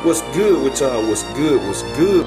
What's good with y'all? What's good? What's good?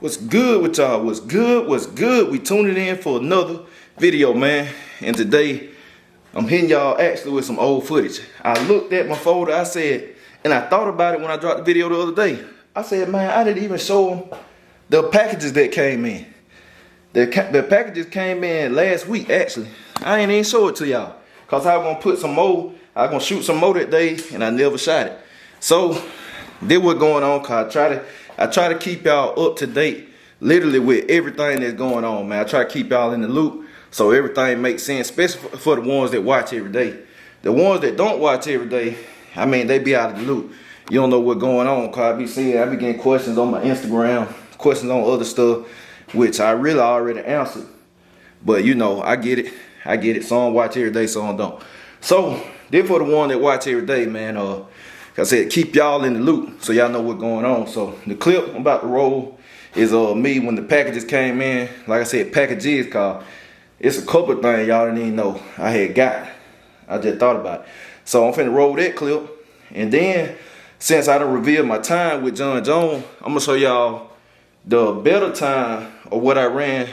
What's good with y'all? What's good? What's good? We tuning in for another video, man. And today, I'm hitting y'all actually with some old footage. I looked at my folder, I said, and I thought about it when I dropped the video the other day. I said, man, I didn't even show them the packages that came in. The packages came in last week, actually. I ain't even show it to y'all. Because I was going to put some more, I was going to shoot some more that day, and I never shot it. So, this what's going on, because I try to keep y'all up to date literally with everything that's going on, man. I try to keep y'all in the loop so everything makes sense, especially for the ones that watch every day. The ones that don't watch every day, I mean, they be out of the loop. You don't know what's going on, because I be getting questions on my Instagram, questions on other stuff, which I really already answered. But you know, I get it. I get it. Some watch every day, some don't. So, this for the one that watch every day, man. Like I said, keep y'all in the loop so y'all know what's going on. So the clip I'm about to roll is me when the packages came in. Like I said, packages, cause it's a couple of things y'all didn't even know I had got. I just thought about it. So I'm finna roll that clip. And then, since I done revealed my time with John Jones, I'm gonna show y'all the better time of what I ran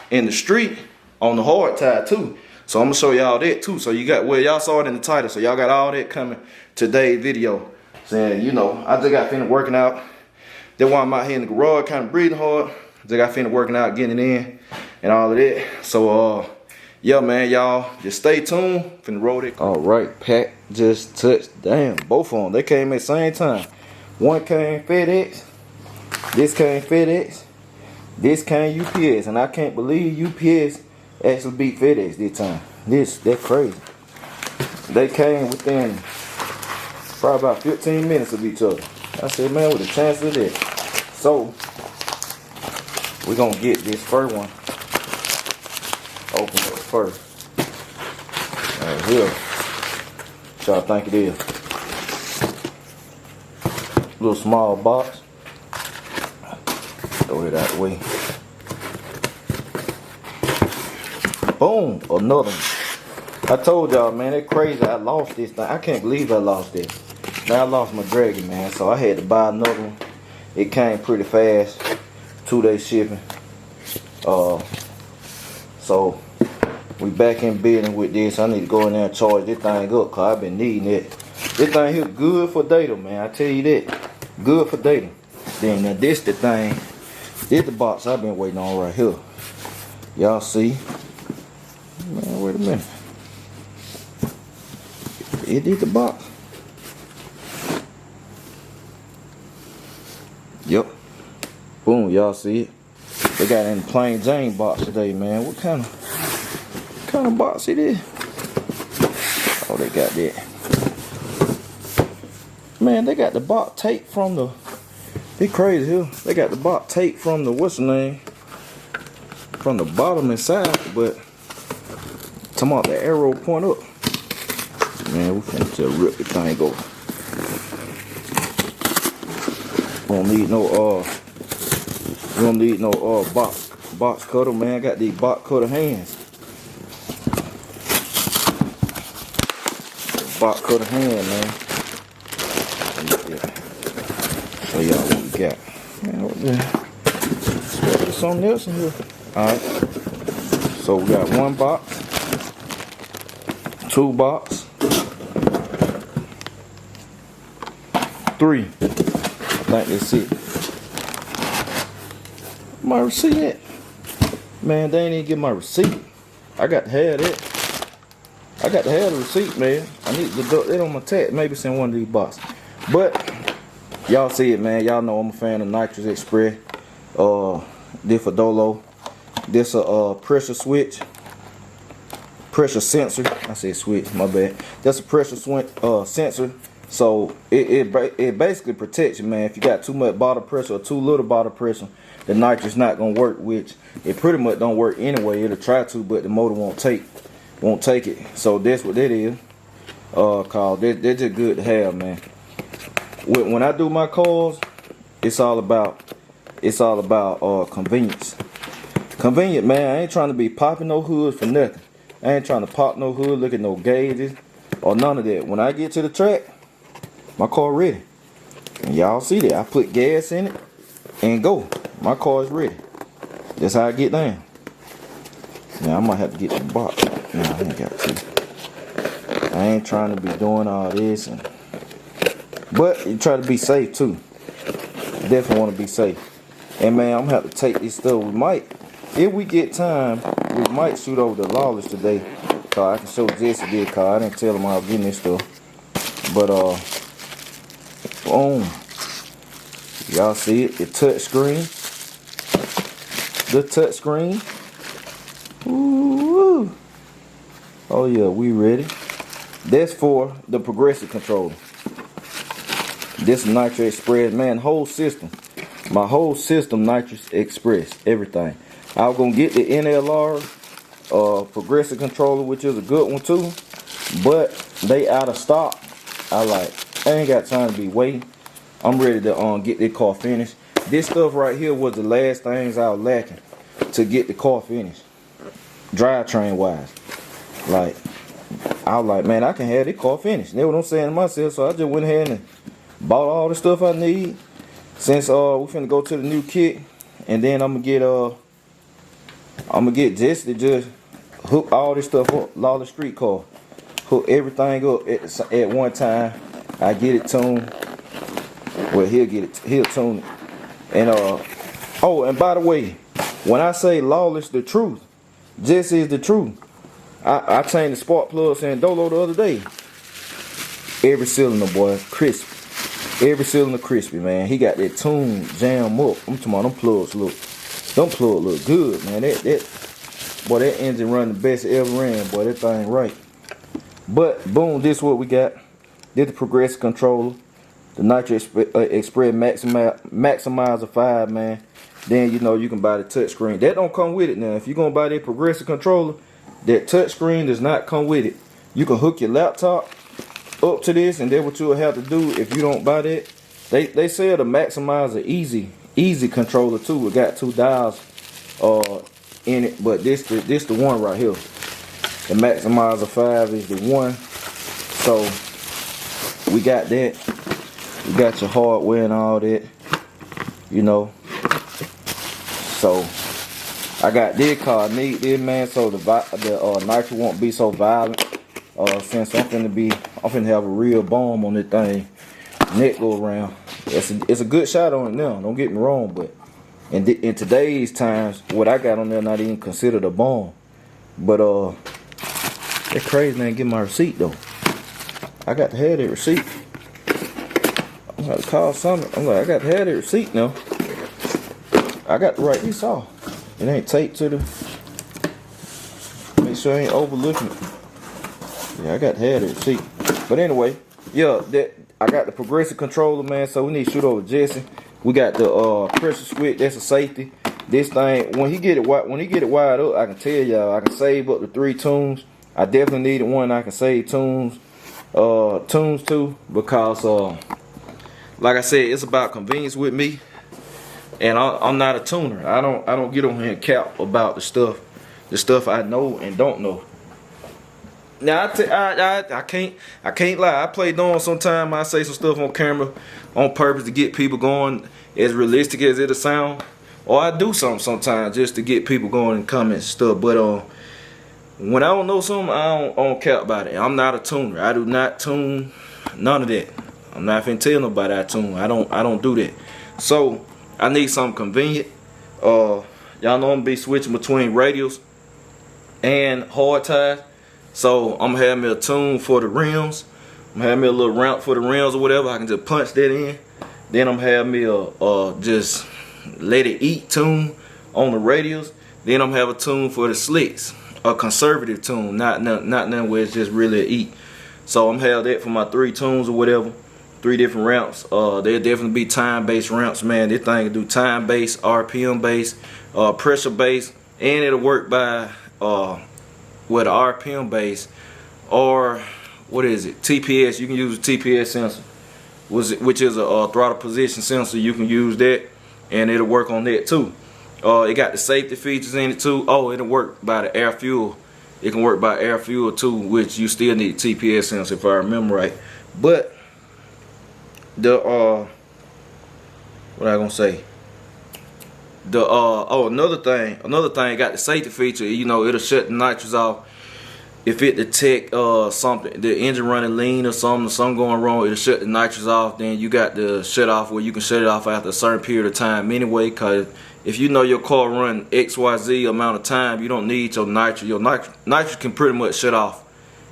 in the street on the hard tire too. So I'm gonna show y'all that too. So you got, well, y'all saw it in the title. So y'all got all that coming today's video. Saying, you know, I just got finished working out. That's why I'm out here in the garage, kind of breathing hard. Just got finished working out, getting it in, and all of that. So, yeah, man, y'all just stay tuned. Finna roll it. All right, pack just touched. Damn, both of them. They came at the same time. One came FedEx. This came FedEx. This came UPS, and I can't believe UPS actually beat FedEx this time. That's crazy. They came within probably about 15 minutes of each other. I said, man, with a chance of that. So, we're going to get this first one open up first. Right here. What y'all think it is? Little small box. Throw it out the way. Boom, another one. I told y'all, man, it's crazy. I lost this thing. I can't believe I lost this. Now I lost my Dragy, man, so I had to buy another one. It came pretty fast, 2-day shipping. So we back in business with this. I need to go in there and charge this thing up, cause I've been needing it. This thing here good for data, man. I tell you that, good for data. Then now this the thing. This the box I've been waiting on right here. Y'all see? Man, wait a minute. It did the box. Yep. Boom, y'all see it. They got it in the plain Jane box today, man. What kind of box it is? Oh, they got that. Man, they got the box tape from the, they crazy here. They got the box tape from the, what's the name? From the bottom inside, but talking about the arrow point up. Man, we finna just rip the thing over. We don't need no box cutter, man. I got these box cutter hands. Box cutter hand, man. Show y'all what we got. Man, what the? There's something else in here. Alright. So we got one box, two box, three. I think that's it. My receipt. Man, they ain't even get my receipt. I got to have that. I got to have the receipt, man. I need to deduct that on my tax. Maybe send one of these boxes. But y'all see it, man. Y'all know I'm a fan of Nitrous Express. This for Dolo. This a pressure switch. Pressure sensor. I said switch, my bad. That's a pressure sensor. So it basically protects you, man. If you got too much bottle pressure or too little bottle pressure, the nitrous not gonna work, which it pretty much don't work anyway. It'll try to, but the motor won't take it. So that's what that is. Called they're just good to have, man. When I do my cars, it's all about convenience. Convenient, man. I ain't trying to be popping no hoods for nothing. I ain't trying to pop no hood, look at no gauges or none of that. When I get to the track, my car ready. And y'all see that. I put gas in it and go. My car is ready. That's how I get down. Now I might have to get the box. No, I ain't got to. I ain't trying to be doing all this, but you try to be safe too. You definitely want to be safe. And man, I'm gonna have to take this stuff. We might, if we get time, we might shoot over the Lawless today. Cause I can show Jesse this, cause I didn't tell him I was getting this stuff. But boom. Y'all see it? The touch screen. The touch screen. Ooh. Oh yeah, we ready. That's for the progressive controller. This Nitrous Express, man, whole system. My whole system Nitrous Express, everything. I was gonna get the NLR progressive controller, which is a good one too, but they out of stock. I ain't got time to be waiting. I'm ready to get this car finished. This stuff right here was the last things I was lacking to get the car finished, drivetrain wise. Like, I was like, man, I can have this car finished. That's what I'm saying to myself. So I just went ahead and bought all the stuff I need. Since we finna go to the new kit, and then I'm gonna get Jesse to just hook all this stuff up, Lawless Street car, hook everything up at one time. I get it tuned. Well, he'll tune it. And oh, and by the way, when I say Lawless the truth, Jesse is the truth. I changed the spark plugs in Dolo the other day. Every cylinder, boy, crispy. Every cylinder crispy, man. He got that tune jam up. I'm talking about them plugs look good, man. That engine run the best it ever ran, boy. That thing right. But boom, this is what we got. This the progressive controller, the Nitrous Express Maximizer 5, man. Then you know you can buy the touch screen. That don't come with it now. If you're gonna buy that progressive controller, that touch screen does not come with it. You can hook your laptop up to this, and then what you'll have to do if you don't buy that, they sell the Maximizer easy controller too. It got 2 dials in it, but this the one right here. The Maximizer 5 is the one. So we got that. You got your hardware and all that, you know. So I got this car. I need this, man, so the nitrous won't be so violent. Since I'm finna have a real bomb on this thing, neck go around. It's a good shot on it now. Don't get me wrong, but in today's times, what I got on there not even considered a bomb. But it's crazy, man. Get my receipt though. I got to have that receipt. I'm gonna call something. I'm like, I got to have that receipt now. I got to write this off. It ain't taped to the. Make sure I ain't overlooking it. Yeah, I got to have that receipt. But anyway, yeah, I got the progressive controller, man. So we need to shoot over Jesse. We got the pressure switch. That's a safety. This thing, when he get it wired up, I can tell y'all, I can save up to 3 tunes. I definitely needed one I can save tunes to, because like I said, it's about convenience with me, and I'm not a tuner. I don't get on here and cap about the stuff I know and don't know. Now I can't lie. I play dumb sometimes. I say some stuff on camera on purpose to get people going, as realistic as it'll sound, or I do something sometimes just to get people going in comments and stuff. But when I don't know something, I don't care about it. I'm not a tuner. I do not tune none of that. I'm not finna tell nobody I tune. I don't do that. So I need something convenient. Y'all know I'm gonna be switching between radials and hard ties. So I'm gonna have me a tune for the rims. I'm gonna have me a little ramp for the rims or whatever. I can just punch that in. Then I'm gonna have me a just let it eat tune on the radials. Then I'm gonna have a tune for the slicks, a conservative tune, not nothing where it's just really a eat. So I'm gonna have that for my 3 tunes or whatever, 3 different ramps. They'll definitely be time-based ramps, man. This thing can do time-based, RPM-based, pressure-based, and it'll work by with a RPM base, or what is it, TPS. You can use a TPS sensor, which is a throttle position sensor. You can use that and it'll work on that too. It got the safety features in it too. Oh, it'll work by the air fuel. It can work by air fuel too, which you still need TPS sensor if I remember right. But the what I gonna say, the another thing got the safety feature. You know, it'll shut the nitrous off if it detect something, the engine running lean or something going wrong. It'll shut the nitrous off. Then you got the shut off where you can shut it off after a certain period of time anyway, cause if you know your car run XYZ amount of time, you don't need your nitrous. Your nitrous can pretty much shut off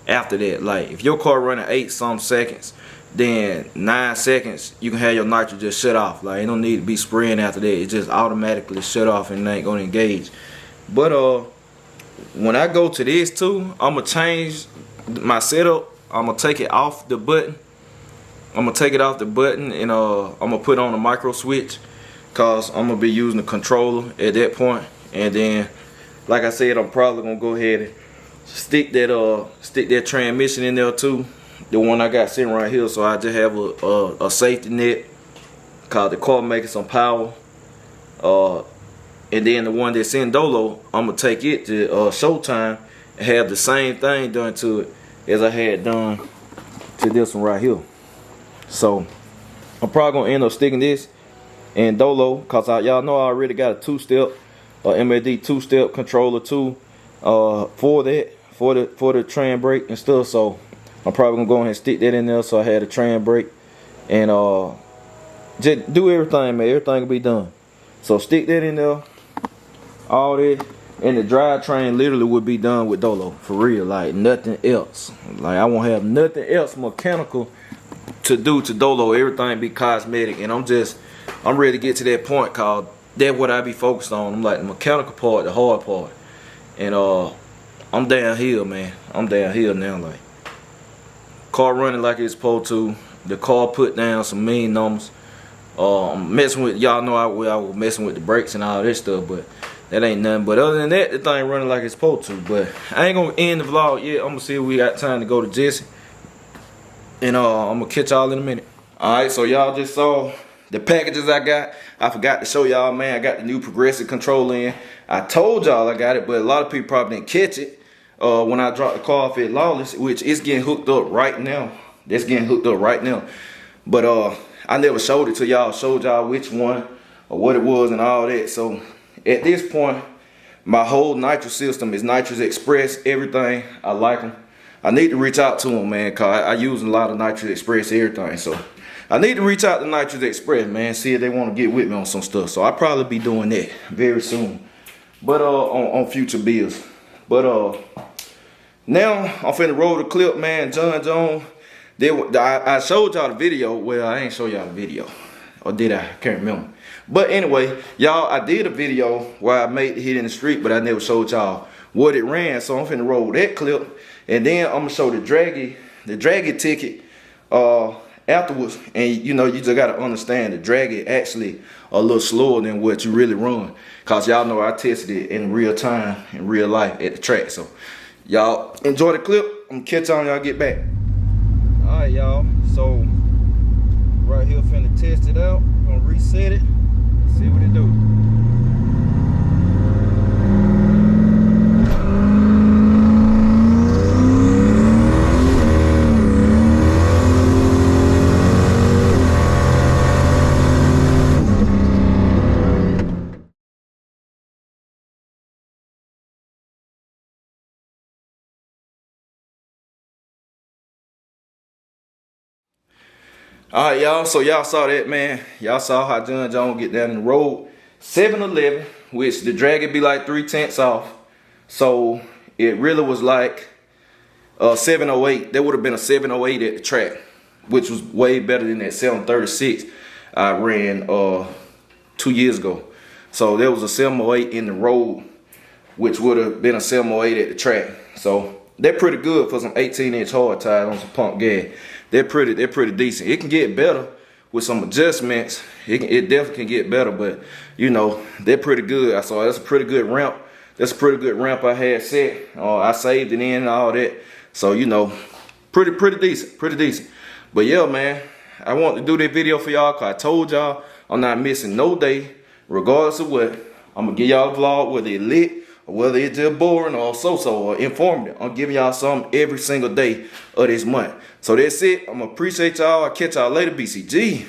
after that. Like if your car running 8 some seconds, then 9 seconds you can have your nitrous just shut off. Like it don't need to be spraying after that. It just automatically shut off and it ain't gonna engage. But when I go to this too, I'm gonna change my setup. I'm gonna take it off the button. I'm gonna take it off the button and I'm gonna put on a micro switch, cause I'm gonna be using the controller at that point. And then, like I said, I'm probably gonna go ahead and stick that transmission in there too, the one I got sitting right here. So I just have a safety net, cause the car making some power. And then the one that's in Dolo, I'm gonna take it to Showtime and have the same thing done to it as I had done to this one right here. So I'm probably gonna end up sticking this in Dolo, cause y'all know I already got a 2-step, MAD 2-step controller too, for the tram brake and stuff. So I'm probably gonna go ahead and stick that in there. So I had a tram brake and just do everything, man. Everything will be done. So stick that in there. All that, and the drivetrain literally would be done with Dolo for real, like nothing else. Like I won't have nothing else mechanical to do to Dolo. Everything be cosmetic, and I'm ready to get to that point, cause that's what I be focused on. I'm like the mechanical part, the hard part, and I'm downhill, man. I'm downhill now. Like car running like it's supposed to. The car put down some mean numbers. I'm messing with, y'all know I was messing with the brakes and all this stuff, but that ain't nothing. But other than that, the thing running like it's supposed to. But I ain't gonna end the vlog yet. I'm gonna see if we got time to go to Jesse, and I'm gonna catch y'all in a minute. Alright, so y'all just saw the packages I got. I forgot to show y'all, man. I got the new progressive controller in. I told y'all I got it, but a lot of people probably didn't catch it when I dropped the car off at Lawless, which is getting hooked up right now. That's getting hooked up right now. But I never showed it to y'all, showed y'all which one or what it was and all that. So at this point, my whole Nitrous system is Nitrous Express, everything. I like them. I need to reach out to them, man, cause I use a lot of Nitrous Express everything. So I need to reach out to Nitrous Express, man, see if they want to get with me on some stuff. So I'll probably be doing that very soon. But on future bills. But now I'm finna roll the clip, man. John Jones. I showed y'all the video. Well, I ain't show y'all the video, or did I? Can't remember. But anyway, y'all, I did a video where I made the hit in the street, but I never showed y'all what it ran. So I'm finna roll that clip, and then I'm gonna show the Dragy ticket afterwards. And you know, you just gotta understand the Dragy actually a little slower than what you really run, cause y'all know I tested it in real time, in real life at the track. So y'all enjoy the clip. I'm gonna catch on y'all get back. Alright, y'all, so right here finna test it out. I'm gonna reset it, see what it do. Alright, y'all, so y'all saw that, man. Y'all saw how John Jones get down in the road. 7-11, which the Dragy be like 3/10 off. So it really was like 708. That would have been a 708 at the track, which was way better than that 736 I ran 2 years ago. So there was a 708 in the road, which would have been a 708 at the track. So they're pretty good for some 18-inch hard tires on some pump gas. They're pretty decent. It can get better with some adjustments. It definitely can get better, but you know, they're pretty good. I saw that's a pretty good ramp. That's a pretty good ramp I had set. I saved it in and all that. So you know, pretty decent. But yeah, man, I want to do this video for y'all because I told y'all I'm not missing no day, regardless of what. I'm gonna give y'all a vlog, whether it lit or whether it's just boring or so-so or informative. I'm giving y'all something every single day of this month. So that's it. I'm gonna appreciate y'all. I'll catch y'all later, BCG.